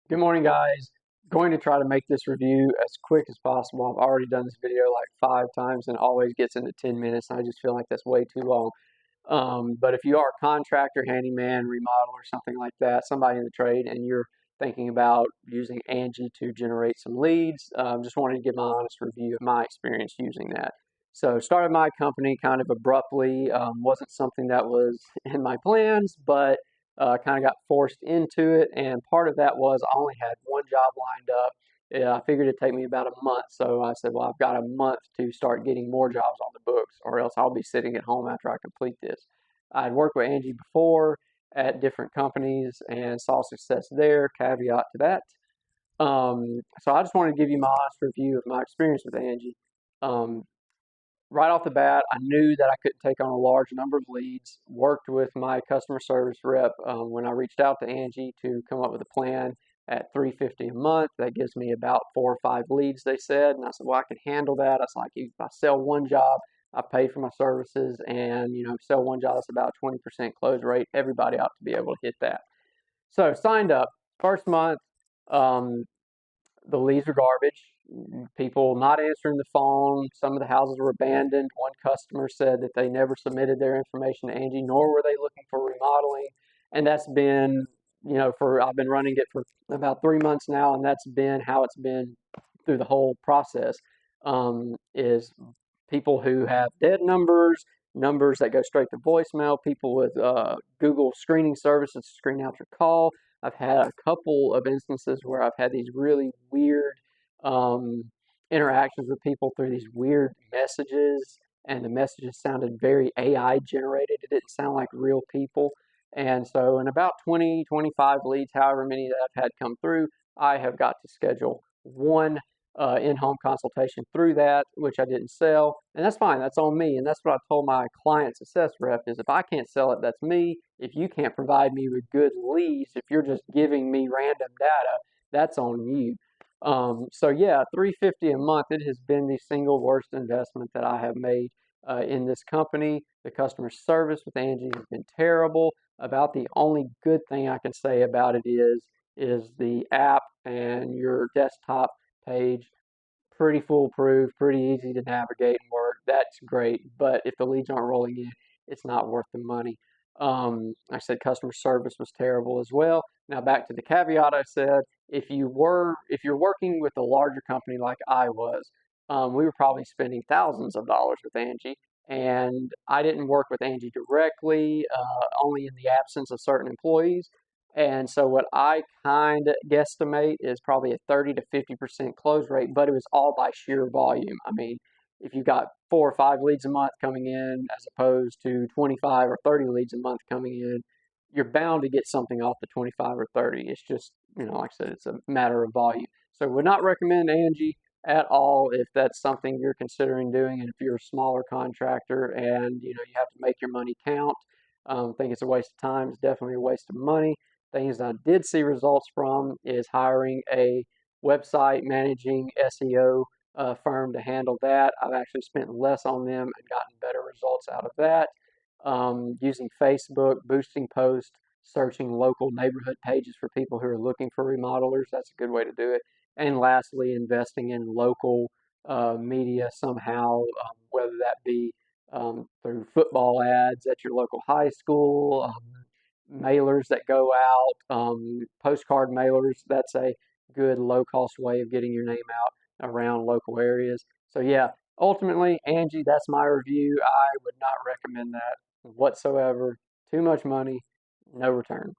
Good morning, guys. Going to try to make this review as quick as possible. I've already done this video like 5 times and it always gets into 10 minutes. And I just feel like that's way too long. But if you are a contractor, handyman, remodel, or something like that, somebody in the trade, and you're thinking about using Angi to generate some leads, just wanted to give my honest review of my experience using that. So started my company kind of abruptly, wasn't something that was in my plans, but kind of got forced into it. And part of that was I only had one job lined up. Yeah, I figured it'd take me about a month. So I said, well, I've got a month to start getting more jobs on the books, or else I'll be sitting at home after I complete this. I'd worked with Angi before at different companies and saw success there, caveat to that. So I just want to give you my honest review of my experience with Angi. Um, right off the bat, I knew that I couldn't take on a large number of leads. Worked with my customer service rep when I reached out to Angi to come up with a plan at $350 a month. That gives me about 4 or 5 leads, they said. And I said, well, I can handle that. I was like, if I sell one job, I pay for my services, and sell one job, that's about a 20% close rate. Everybody ought to be able to hit that. So signed up. First month, um, the leads were garbage. People not answering the phone. Some of the houses were abandoned. One customer said that they never submitted their information to Angi, nor were they looking for remodeling. And that's been, I've been running it for about 3 months now, and that's been how it's been through the whole process. Is people who have dead numbers, numbers that go straight to voicemail, people with Google screening services to screen out your call. I've had a couple of instances where I've had these really weird um, interactions with people through these weird messages, and the messages sounded very AI generated. It didn't sound like real people. And so, in about 20, 25 leads, however many that I've had come through, I have got to schedule one in-home consultation through that, which I didn't sell, and that's fine. That's on me, and that's what I told my client success rep: is if I can't sell it, that's me. If you can't provide me with good leads, if you're just giving me random data, that's on you. So yeah, $350 a month. It has been the single worst investment that I have made in this company. The customer service with Angi has been terrible. About the only good thing I can say about it is the app and your desktop page. Pretty foolproof, pretty easy to navigate and work. That's great. But if the leads aren't rolling in, it's not worth the money. Like I said, customer service was terrible as well. Now back to the caveat I said, if you're working with a larger company like I was, we were probably spending thousands of dollars with Angi. And I didn't work with Angi directly, only in the absence of certain employees. And so what I kind of guesstimate is probably a 30 to 50% close rate, but it was all by sheer volume. I mean, if you got 4 or 5 leads a month coming in as opposed to 25 or 30 leads a month coming in, you're bound to get something off the 25 or 30. It's just, like I said, it's a matter of volume. So would not recommend Angi at all if that's something you're considering doing, and if you're a smaller contractor and you have to make your money count. Think it's a waste of time. It's definitely a waste of money. Things I did see results from is hiring a website managing SEO firm to handle that. I've actually spent less on them and gotten better results out of that. Using Facebook, boosting posts, searching local neighborhood pages for people who are looking for remodelers. That's a good way to do it. And lastly, investing in local media somehow, whether that be through football ads at your local high school, mailers that go out, postcard mailers. That's a good low cost way of getting your name out around local areas. So yeah, ultimately, Angi, that's my review. I would not recommend that whatsoever. Too much money, no return.